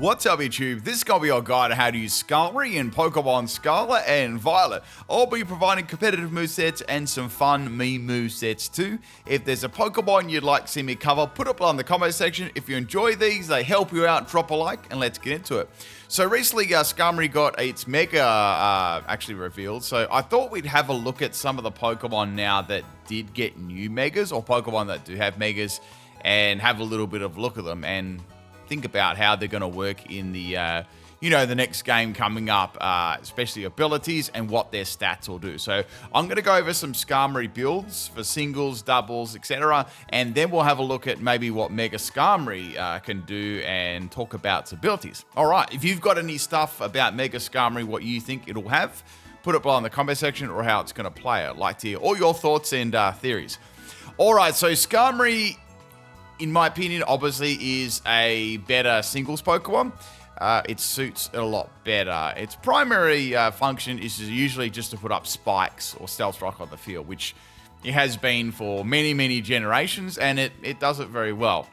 What's up, YouTube? This is going to be our guide on how to use Skarmory in Pokemon Scarlet and Violet. I'll be providing competitive movesets and some fun meme movesets too. If there's a Pokemon you'd like to see me cover, put it below in the comment section. If you enjoy these, they help you out, drop a like, and let's get into it. So recently, Skarmory got its Mega actually revealed, so I thought we'd have a look at some of the Pokemon now that did get new Megas, or Pokemon that do have Megas, and have a little bit of a look at them, and think about how they're going to work in the, the next game coming up, especially abilities and what their stats will do. So I'm going to go over some Skarmory builds for singles, doubles, etc. And then we'll have a look at maybe what Mega Skarmory can do and talk about its abilities. All right, if you've got any stuff about Mega Skarmory, what you think it'll have, put it below in the comment section or how it's going to play. I'd like to hear all your thoughts and theories. All right, so Skarmory, in my opinion, obviously is a better singles Pokemon. It suits it a lot better. Its primary function is usually just to put up spikes or Stealth Rock on the field, which it has been for many, many generations, and it does it very well.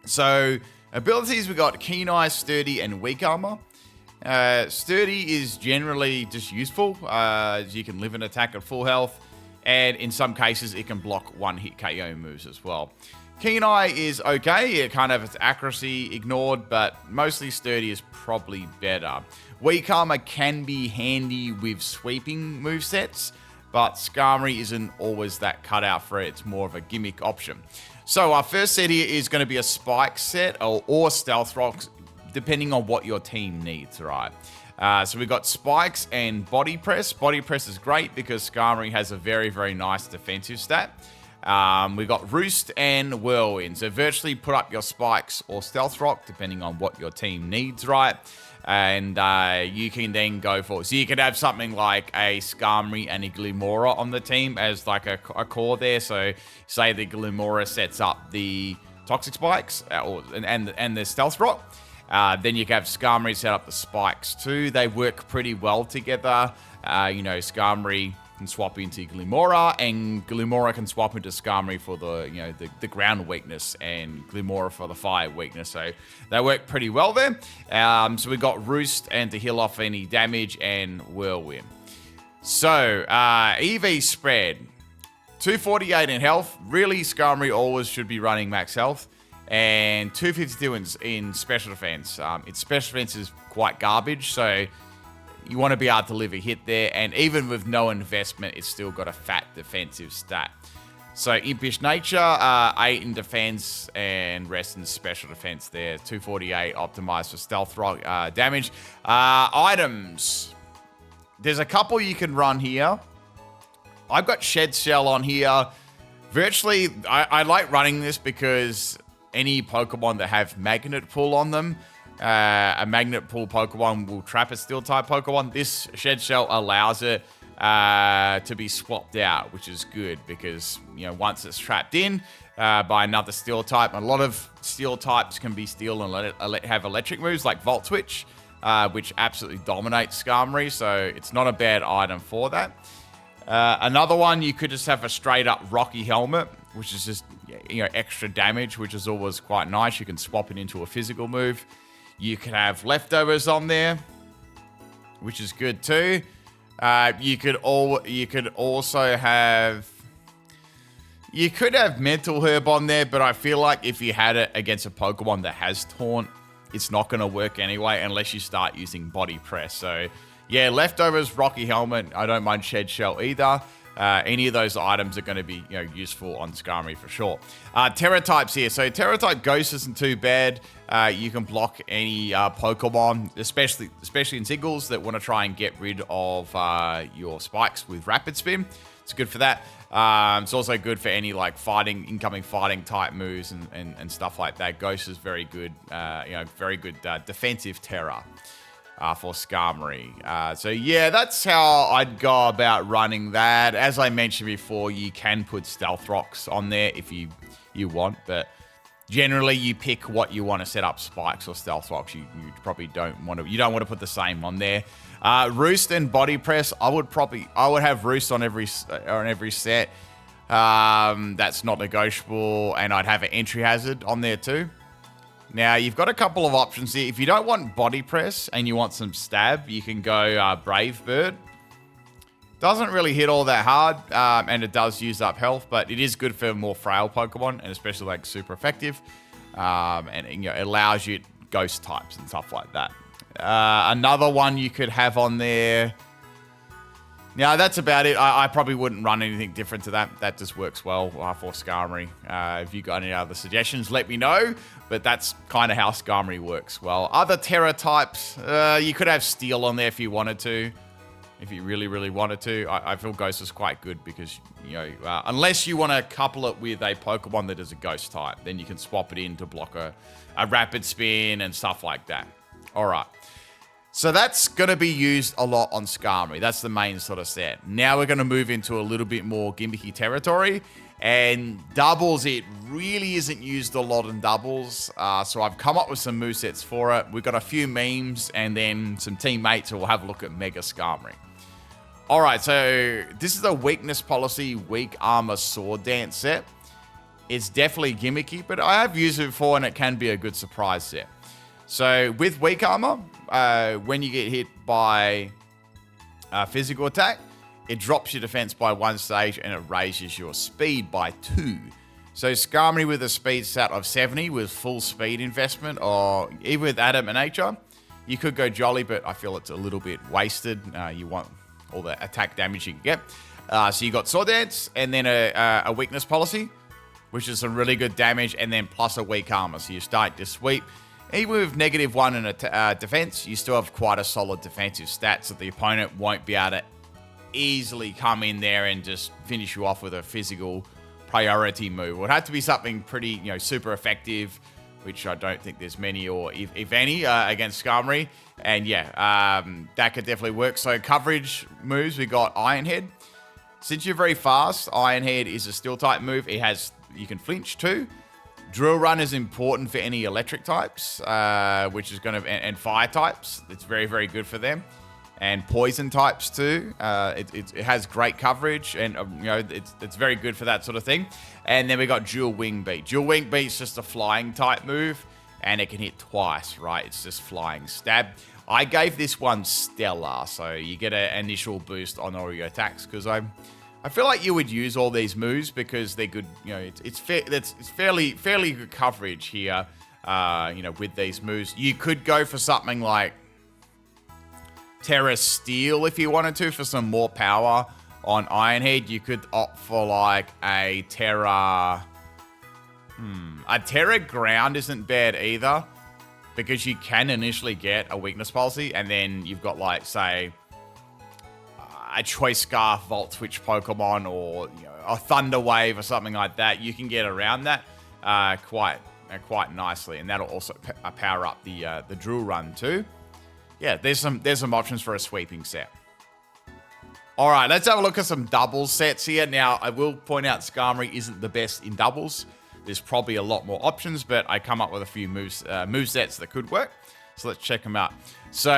So, abilities, we got Keen Eye, Sturdy, and Weak Armor. Sturdy is generally just useful, as you can live and attack at full health, and in some cases it can block one-hit KO moves as well. Keen Eye is okay, it kind of its accuracy ignored, but mostly Sturdy is probably better. Weak Armor can be handy with sweeping movesets, but Skarmory isn't always that cut out for it, it's more of a gimmick option. So our first set here is going to be a Spike set, or Stealth Rocks, depending on what your team needs, right? So we've got Spikes and Body Press. Body Press is great because Skarmory has a very, very nice defensive stat. We've got Roost and Whirlwind. So virtually put up your Spikes or Stealth Rock, depending on what your team needs, right? And you can then go for it. So you could have something like a Skarmory and a Glimmora on the team as like a core there. So say the Glimmora sets up the Toxic Spikes and the Stealth Rock. Then you can have Skarmory set up the Spikes too. They work pretty well together. Skarmory can swap into Glimmora, and Glimmora can swap into Skarmory for the ground weakness, and Glimmora for the fire weakness. So they work pretty well there. So we got Roost and to heal off any damage, and Whirlwind. So EV spread 248 in health. Really, Skarmory always should be running max health, and 252 in special defense. Its special defense is quite garbage, so you want to be able to live a hit there, and even with no investment, it's still got a fat defensive stat. So Impish Nature, 8 in defense, and rest in special defense there. 248 optimized for Stealth Rock damage. Items. There's a couple you can run here. I've got Shed Shell on here. Virtually, I like running this because any Pokemon that have Magnet Pull on them, a Magnet Pull Pokemon will trap a Steel-type Pokemon. This Shed Shell allows it to be swapped out, which is good because, once it's trapped in by another Steel-type, a lot of Steel-types can be Steel and have electric moves like Volt Switch, which absolutely dominates Skarmory, so it's not a bad item for that. Another one, you could just have a straight-up Rocky Helmet, which is just extra damage, which is always quite nice. You can swap it into a physical move. You can have Leftovers on there, which is good too. You could also have Mental Herb on there, but I feel like if you had it against a Pokemon that has Taunt, it's not going to work anyway unless you start using Body Press. So yeah, Leftovers, Rocky Helmet. I don't mind Shed Shell either. Any of those items are going to be useful on Skarmory for sure. Terra types here. So Terra type Ghost isn't too bad. You can block any Pokemon, especially in singles that want to try and get rid of your Spikes with Rapid Spin. It's good for that. It's also good for any like incoming fighting type moves and stuff like that. Ghost is very good. Very good defensive Terra. For Skarmory. So yeah, that's how I'd go about running that. As I mentioned before, you can put Stealth Rocks on there if you want, but generally you pick what you want to set up, Spikes or Stealth Rocks. You probably don't want to put the same on there. Roost and Body Press, I would have Roost on every set. That's not negotiable, and I'd have an Entry Hazard on there too. Now, you've got a couple of options here. If you don't want body press and you want some stab, you can go Brave Bird. Doesn't really hit all that hard, and it does use up health, but it is good for more frail Pokemon, and especially like super effective. And you know, it allows you ghost types and stuff like that. Another one you could have on there. Now, that's about it. I probably wouldn't run anything different to that. That just works well for Skarmory. If you got any other suggestions, let me know. But that's kind of how Skarmory works well. Other Terra types, you could have Steel on there if you wanted to. If you really, really wanted to. I feel Ghost is quite good because, you know, unless you want to couple it with a Pokemon that is a Ghost type, then you can swap it in to block a Rapid Spin and stuff like that. All right. So that's going to be used a lot on Skarmory. That's the main sort of set. Now we're going to move into a little bit more gimmicky territory. And doubles, it really isn't used a lot in doubles. So I've come up with some movesets for it. We've got a few memes and then some teammates who will have a look at Mega Skarmory. All right, so this is a weakness policy, weak armor sword dance set. It's definitely gimmicky, but I have used it before and it can be a good surprise set. So with weak armor, when you get hit by physical attack, it drops your defense by 1 stage and it raises your speed by 2. So Skarmory with a speed stat of 70 with full speed investment, or even with Adamant Nature, you could go Jolly, but I feel it's a little bit wasted. You want all the attack damage you can get. So you got Sword Dance and then a weakness policy, which is some really good damage, and then plus a weak armor. So you start to sweep. Even with -1 in a defense, you still have quite a solid defensive stat, so the opponent won't be able to easily come in there and just finish you off with a physical priority move. It would have to be something pretty, you know, super effective, which I don't think there's many, or if any, against Skarmory. And yeah, that could definitely work. So coverage moves, we got Iron Head. Since you're very fast, Iron Head is a steel type move. You can flinch too. Drill Run is important for any electric types, which is going to, and fire types. It's very, very good for them. And poison types too. It has great coverage, and you know, it's very good for that sort of thing. And then we got Dual Wing Beat. Dual Wing Beat's just a flying type move, and it can hit twice, right? It's just flying stab. I gave this one Stellar, so you get an initial boost on all your attacks, because I feel like you would use all these moves because they're good. You know, it's fairly good coverage here. You know, with these moves, you could go for something like Terra Steel if you wanted to for some more power on Iron Head. You could opt for like a Terra. A Terra Ground isn't bad either, because you can initially get a weakness policy, and then you've got like, say, a Choice Scarf Volt Switch Pokemon, or you know, a Thunder Wave or something like that. You can get around that quite nicely, and that'll also power up the Drill Run too. Yeah, there's some options for a sweeping set. All right, let's have a look at some doubles sets here. Now, I will point out Skarmory isn't the best in doubles. There's probably a lot more options, but I come up with a few move sets that could work. So let's check them out. So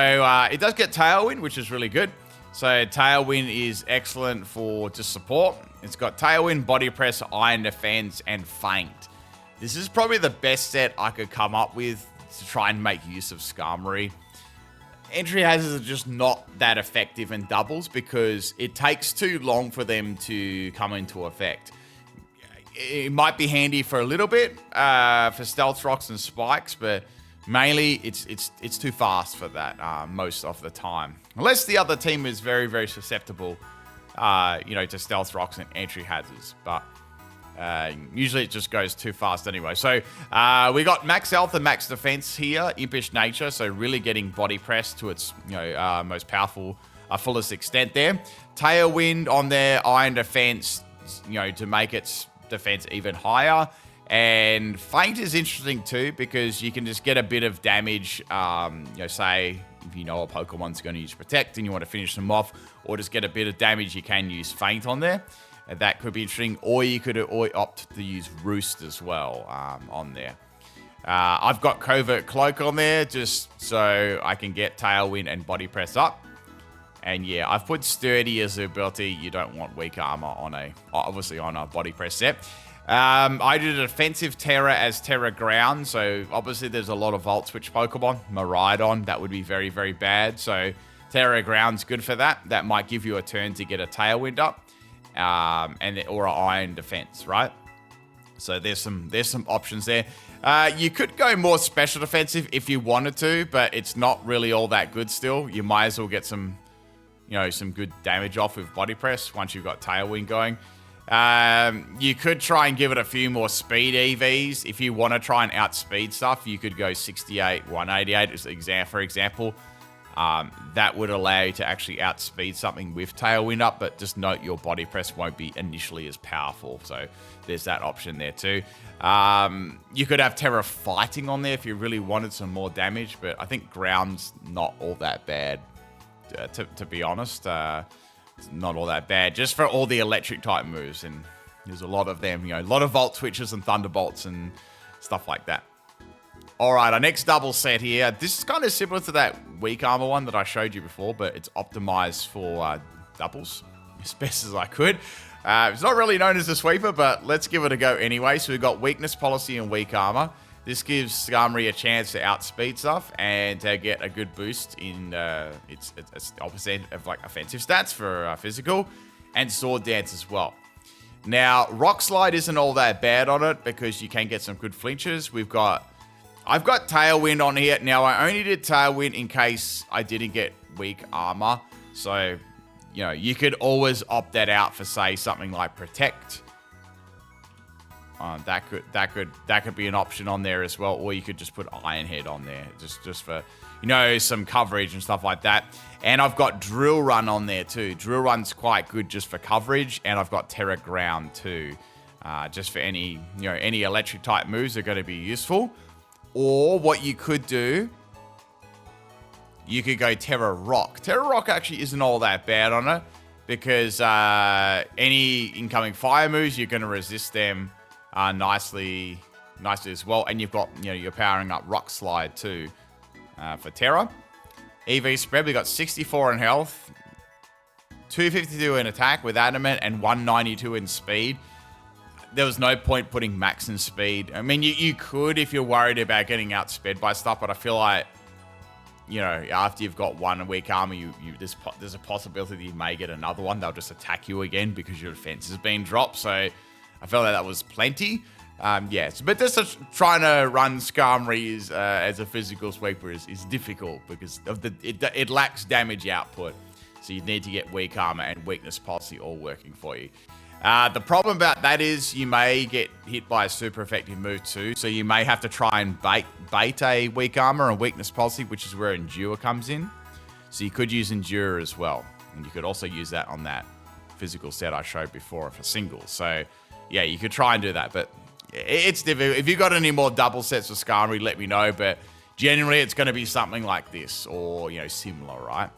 it does get Tailwind, which is really good. So Tailwind is excellent for just support. It's got Tailwind, Body Press, Iron Defense, and Feint. This is probably the best set I could come up with to try and make use of Skarmory. Entry hazards are just not that effective in doubles because it takes too long for them to come into effect. It might be handy for a little bit for Stealth Rocks and Spikes, but mainly it's too fast for that most of the time. Unless the other team is very, very susceptible, you know, to Stealth Rocks and entry hazards. But usually it just goes too fast anyway. So we got Max Health and Max Defense here, Impish Nature, so really getting Body Press to its most powerful, fullest extent there. Tailwind on there, Iron Defense, you know, to make its defense even higher. And Feint is interesting too, because you can just get a bit of damage, you know, say if you know a Pokemon's going to use Protect and you want to finish them off, or just get a bit of damage, you can use Feint on there. That could be interesting, or you could opt to use Roost as well on there. I've got Covert Cloak on there just so I can get Tailwind and Body Press up. And yeah, I've put Sturdy as the ability. You don't want weak armor on obviously on a Body Press set. I did a defensive Terra as Terra Ground, so obviously there's a lot of Volt Switch Pokemon. Miraidon, that would be very, very bad. So Terra Ground's good for that. That might give you a turn to get a Tailwind up, or an Iron Defense, right? So there's some options there. You could go more special defensive if you wanted to, but it's not really all that good still. You might as well get some good damage off with Body Press once you've got Tailwind going. You could try and give it a few more speed EVs. If you want to try and outspeed stuff, you could go 68, 188 for example. That would allow you to actually outspeed something with Tailwind up, but just note your Body Press won't be initially as powerful. So there's that option there too. You could have Terra Fighting on there if you really wanted some more damage, but I think Ground's not all that bad, to be honest. It's not all that bad, just for all the electric type moves, and there's a lot of them, a lot of Volt Switches and Thunderbolts and stuff like that. All right, our next double set here. This is kind of similar to that Weak Armor one that I showed you before, but it's optimized for doubles as best as I could. It's not really known as a sweeper, but let's give it a go anyway. So we've got Weakness Policy and Weak Armor. This gives Skarmory a chance to outspeed stuff and to get a good boost in its opposite of like offensive stats for physical, and Sword Dance as well. Now, Rock Slide isn't all that bad on it because you can get some good flinches. I've got Tailwind on here. Now, I only did Tailwind in case I didn't get Weak Armor. So, you could always opt that out for, say, something like Protect. That could be an option on there as well, or you could just put Iron Head on there, just for some coverage and stuff like that. And I've got Drill Run on there too. Drill Run's quite good just for coverage, and I've got Terra Ground too, just for any electric type moves are going to be useful. Or what you could do, you could go Terra Rock. Terra Rock actually isn't all that bad on it because any incoming fire moves, you're going to resist them nicely as well, and you've got you're powering up Rock Slide too for Terra. EV spread, we got 64 in health, 252 in attack with Adamant, and 192 in speed. There was no point putting max in speed. I mean, you could if you're worried about getting outsped by stuff, but I feel like after you've got one Weak Armor, there's a possibility that you may get another one. They'll just attack you again because your defense has been dropped. So I felt like that was plenty. Yes, but just trying to run Skarmory as a physical sweeper is difficult because of it lacks damage output. So you need to get Weak Armor and Weakness Policy all working for you. The problem about that is you may get hit by a super effective move too. So you may have to try and bait a Weak Armor and Weakness Policy, which is where Endure comes in. So you could use Endure as well. And you could also use that on that physical set I showed before for singles. So yeah, you could try and do that, but it's difficult. If you've got any more double sets of Skarmory, let me know. But generally, it's going to be something like this or, similar, right?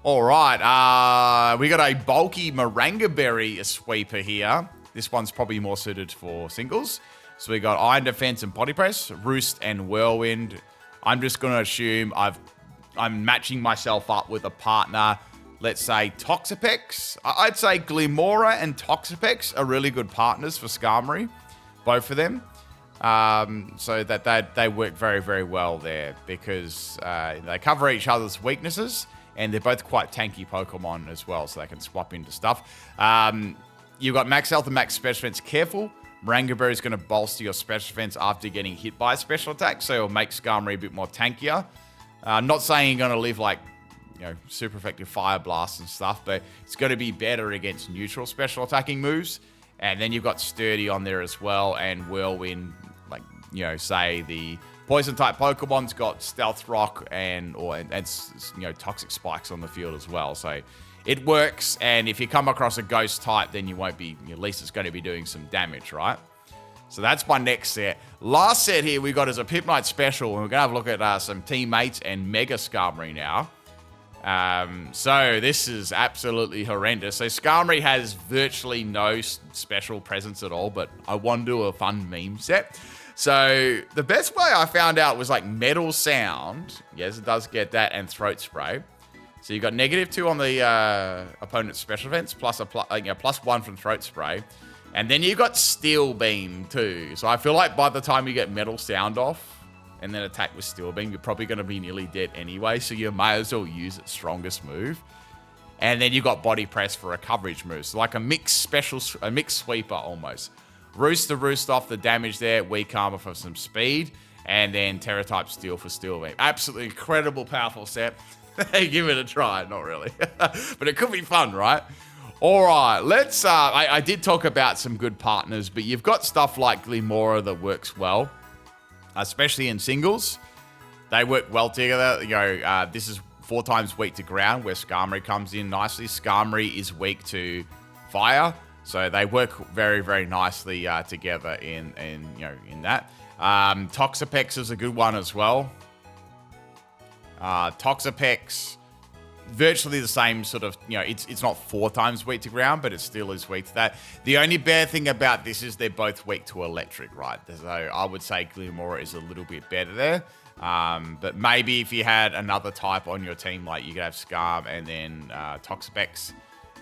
All right. We got a bulky Moringa Berry sweeper here. This one's probably more suited for singles. So we got Iron Defense and Body Press, Roost and Whirlwind. I'm just going to assume I'm matching myself up with a partner. Let's say Toxapex. I'd say Glimora and Toxapex are really good partners for Skarmory. Both of them. So that they work very, very well there because they cover each other's weaknesses and they're both quite tanky Pokemon as well, so they can swap into stuff. You've got Max Health and Max Special Defense. Careful. Moringa Berry is going to bolster your Special Defense after getting hit by a special attack, so it'll make Skarmory a bit more tankier. I'm not saying you're going to live like super effective Fire Blast and stuff, but it's going to be better against neutral special attacking moves. And then you've got Sturdy on there as well, and Whirlwind, like, say the Poison type Pokemon's got Stealth Rock and Toxic Spikes on the field as well. So it works, and if you come across a Ghost type, then you won't be, at least it's going to be doing some damage, right? So that's my next set. Last set here we got is a Pimpnite special, and we're going to have a look at some teammates and Mega Skarmory now. So this is absolutely horrendous. So Skarmory has virtually no special presence at all, but I want to do a fun meme set. So the best way I found out was like Metal Sound. Yes, it does get that, and Throat Spray. So you got -2 on the opponent's special defense, plus +1 from Throat Spray. And then you've got Steel Beam too. So I feel like by the time you get Metal Sound off and then attack with Steel Beam, you're probably going to be nearly dead anyway. So you may as well use its strongest move. And then you've got Body Press for a coverage move. So like a mixed sweeper almost. Roost to roost off the damage there. Weak Armor for some speed. And then Terra Type Steel for Steel Beam. Absolutely incredible, powerful set. Give it a try. Not really. But it could be fun, right? All right, let's... I did talk about some good partners, but you've got stuff like Glimora that works well, especially in singles. They work well together. You know, this is 4 times weak to ground, where Skarmory comes in nicely. Skarmory is weak to fire, so they work very, very nicely together in that. Toxapex is a good one as well. Toxapex... virtually the same sort of, it's not 4 times weak to ground, but it still is weak to that. The only bad thing about this is they're both weak to electric, right? So I would say Glimora is a little bit better there. But maybe if you had another type on your team, like you could have Skarm and then Toxapex,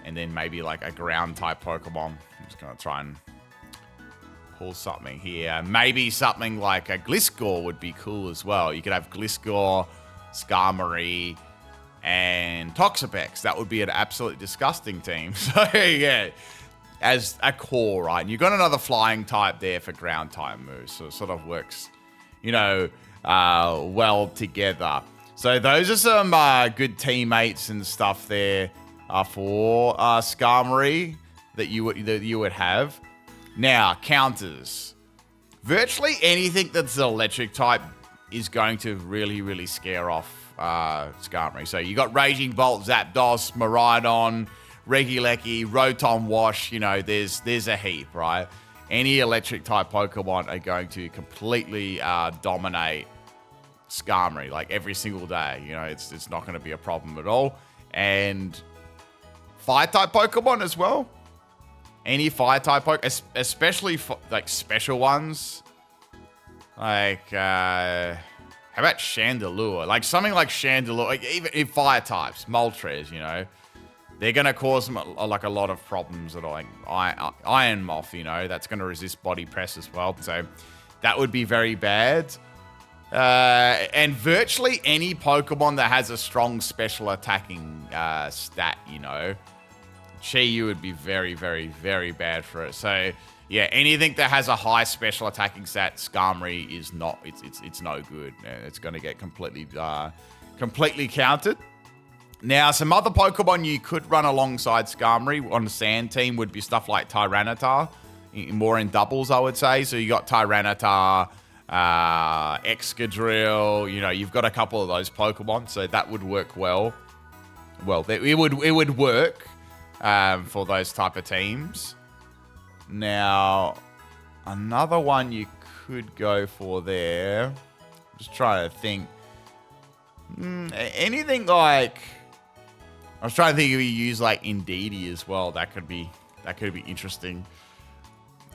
and then maybe like a ground type Pokemon. I'm just going to try and pull something here. Maybe something like a Gliscor would be cool as well. You could have Gliscor, Skarmory, and Toxapex. That would be an absolutely disgusting team. So, yeah, as a core, right? And you've got another flying type there for ground type moves. So it sort of works, well together. So those are some good teammates and stuff there for Skarmory that you would have. Now, counters. Virtually anything that's an electric type is going to really, really scare off Skarmory. So you got Raging Bolt, Zapdos, Miraidon, Regieleki, Rotom Wash. There's a heap, right? Any electric type Pokemon are going to completely dominate Skarmory like every single day. It's not going to be a problem at all. And fire type Pokemon as well. Any fire type Pokemon, especially like special ones, like how about Chandelure? Like something like Chandelure, like even in fire types, Moltres, they're going to cause like a lot of problems at all. Like Iron Moth, that's going to resist Body Press as well. So that would be very bad. And virtually any Pokemon that has a strong special attacking stat, Chi-Yu would be very, very, very bad for it. So yeah, anything that has a high special attacking stat, Skarmory is not. It's no good. It's going to get completely countered. Now, some other Pokemon you could run alongside Skarmory on the Sand team would be stuff like Tyranitar, more in doubles, I would say. So you got Tyranitar, Excadrill. You've got a couple of those Pokemon, so that would work well. Well, it would work for those type of teams. Now, another one you could go for there. Just trying to think. Anything like... I was trying to think if you use like Indeedee as well. That could be interesting.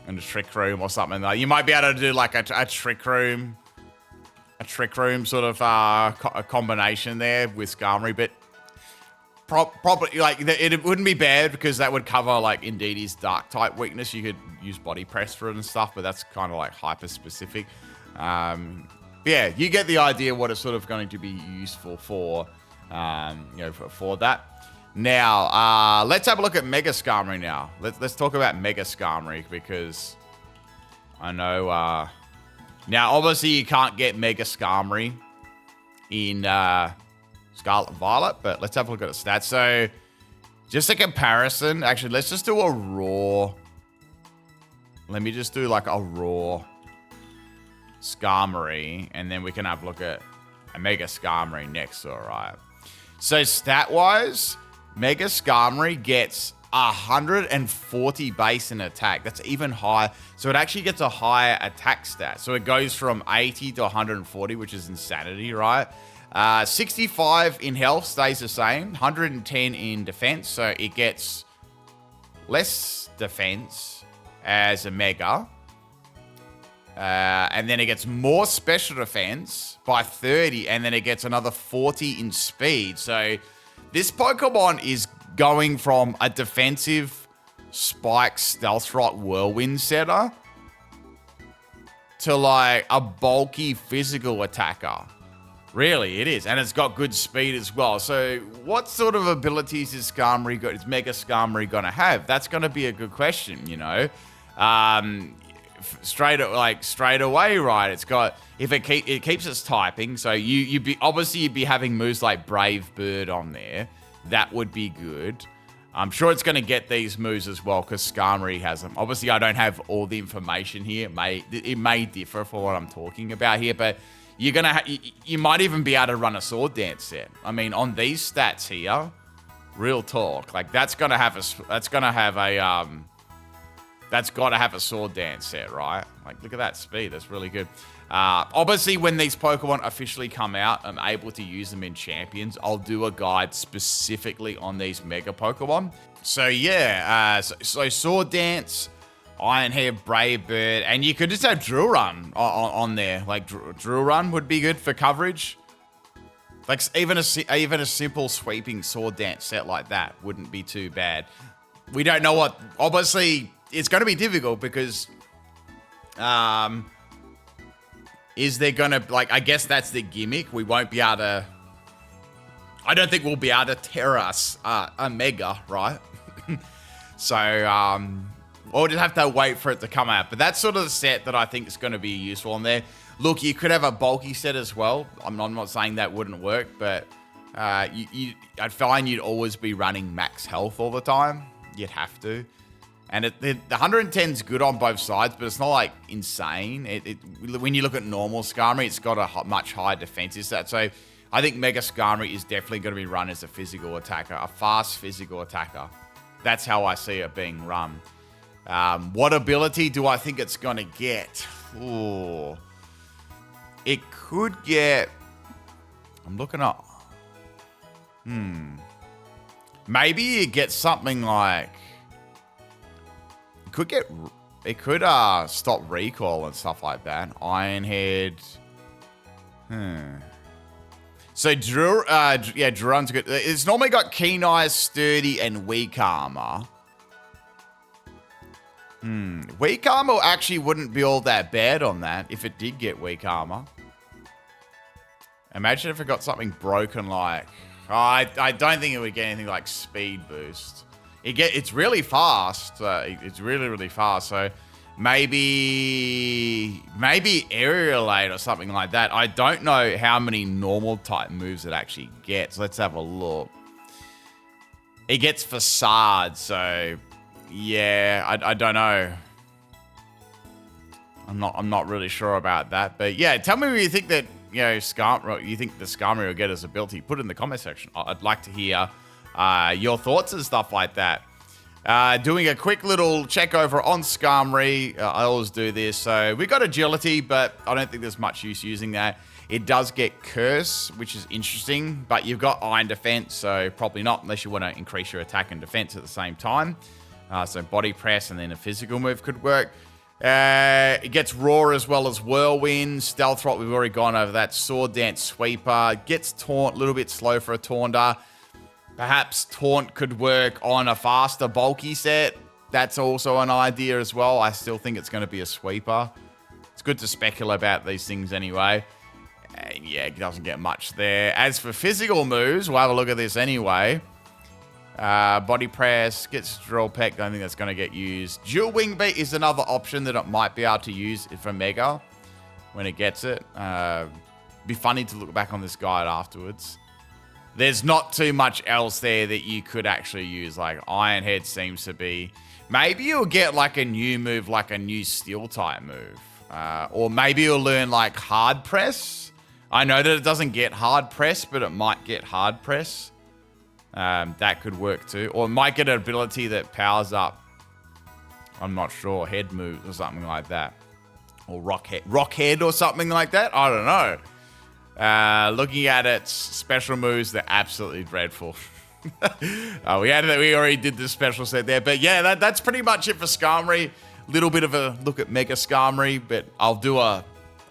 And a Trick Room or something. Like, you might be able to do like a Trick Room. A Trick Room sort of a combination there with Skarmory. But probably like it wouldn't be bad because that would cover like Indeedee's dark type weakness. You could use Body Press for it and stuff, but that's kind of like hyper specific. Yeah, you get the idea what it's sort of going to be useful for, for that. Now, let's have a look at Mega Skarmory now. Let's talk about Mega Skarmory because I know now obviously you can't get Mega Skarmory in Scarlet Violet, but let's have a look at the stats. So, just a comparison. Actually, let's just do a raw. Let me just do like a raw Skarmory, and then we can have a look at a Mega Skarmory next, alright. So, stat-wise, Mega Skarmory gets 140 base and attack. That's even higher. So, it actually gets a higher attack stat. So, it goes from 80 to 140, which is insanity, right? 65 in health stays the same. 110 in defense. So it gets less defense as a Mega. And then it gets more special defense by 30. And then it gets another 40 in speed. So this Pokemon is going from a defensive Spike Stealth Rock Whirlwind setter to like a bulky physical attacker. Really, it is. And it's got good speed as well. So what sort of abilities is Mega Skarmory going to have? That's going to be a good question, you know. Straight away, right? It's got, if it keeps its typing. So you'd be having moves like Brave Bird on there. That would be good. I'm sure it's going to get these moves as well because Skarmory has them. Obviously, I don't have all the information here. It may differ for what I'm talking about here, but you might even be able to run a Sword Dance set. I mean, on these stats here, real talk, like that's got to have a Sword Dance set, right? Like, look at that speed. That's really good. Obviously, when these Pokemon officially come out, I'm able to use them in Champions. I'll do a guide specifically on these Mega Pokemon. So, yeah. So Sword Dance, Iron Head, Brave Bird, and you could just have Drill Run on there. Like, Drill Run would be good for coverage. Like, even a simple sweeping Sword Dance set like that wouldn't be too bad. We don't know what... Obviously, it's going to be difficult because... is there going to... Like, I guess that's the gimmick. We won't be able to... I don't think we'll be able to terrace a Mega, right? So, we'll just have to wait for it to come out. But that's sort of the set that I think is going to be useful on there. Look, you could have a bulky set as well. I'm not saying that wouldn't work, but I'd find you'd always be running max health all the time. You'd have to. And the 110's good on both sides, but it's not like insane. When you look at normal Skarmory, it's got a much higher defensive stat. So I think Mega Skarmory is definitely going to be run as a physical attacker, a fast physical attacker. That's how I see it being run. What ability do I think it's going to get? Ooh. It could get... I'm looking up. Maybe it gets something like... It could stop recall and stuff like that. Iron Head. So Drill Run's good. It's normally got Keen Eyes, Sturdy, and Weak Armor. Weak Armor actually wouldn't be all that bad on that if it did get Weak Armor. Imagine if it got something broken like... I don't think it would get anything like Speed Boost. It's really fast. It's really, really fast. So maybe Aerial Aid or something like that. I don't know how many normal type moves it actually gets. Let's have a look. It gets Facade. So yeah, I don't know. I'm not really sure about that. But yeah, tell me what you think that you think the Skarmory will get as ability. Put it in the comment section. I'd like to hear your thoughts and stuff like that. Doing a quick little check over on Skarmory. I always do this. So we got Agility, but I don't think there's much use using that. It does get Curse, which is interesting, but you've got Iron Defense, so probably not unless you want to increase your attack and defense at the same time. So Body Press and then a physical move could work. It gets Roar as well as Whirlwind. Stealth Rock, we've already gone over that. Sword Dance, Sweeper. Gets Taunt, a little bit slow for a Taunter. Perhaps Taunt could work on a faster, bulky set. That's also an idea as well. I still think it's going to be a Sweeper. It's good to speculate about these things anyway. And yeah, it doesn't get much there. As for physical moves, we'll have a look at this anyway. Body Press, gets Drill Peck. Don't think that's going to get used. Dual Wing Beat is another option that it might be able to use for Mega when it gets it. Be funny to look back on this guide afterwards. There's not too much else there that you could actually use. Like Iron Head seems to be... Maybe you'll get like a new move, like a new Steel type move. Or maybe you'll learn like Hard Press. I know that it doesn't get Hard Press, but it might get Hard Press. That could work too. Or it might get an ability that powers up, I'm not sure, head moves or something like that. Or Rock Head or something like that. I don't know. Looking at its special moves, they're absolutely dreadful. We already did the special set there. But yeah, that's pretty much it for Skarmory. Little bit of a look at Mega Skarmory, but I'll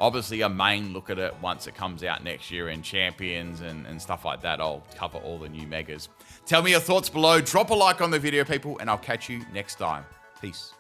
obviously a main look at it once it comes out next year in Champions and stuff like that. I'll cover all the new megas. Tell me your thoughts below. Drop a like on the video, people, and I'll catch you next time. Peace.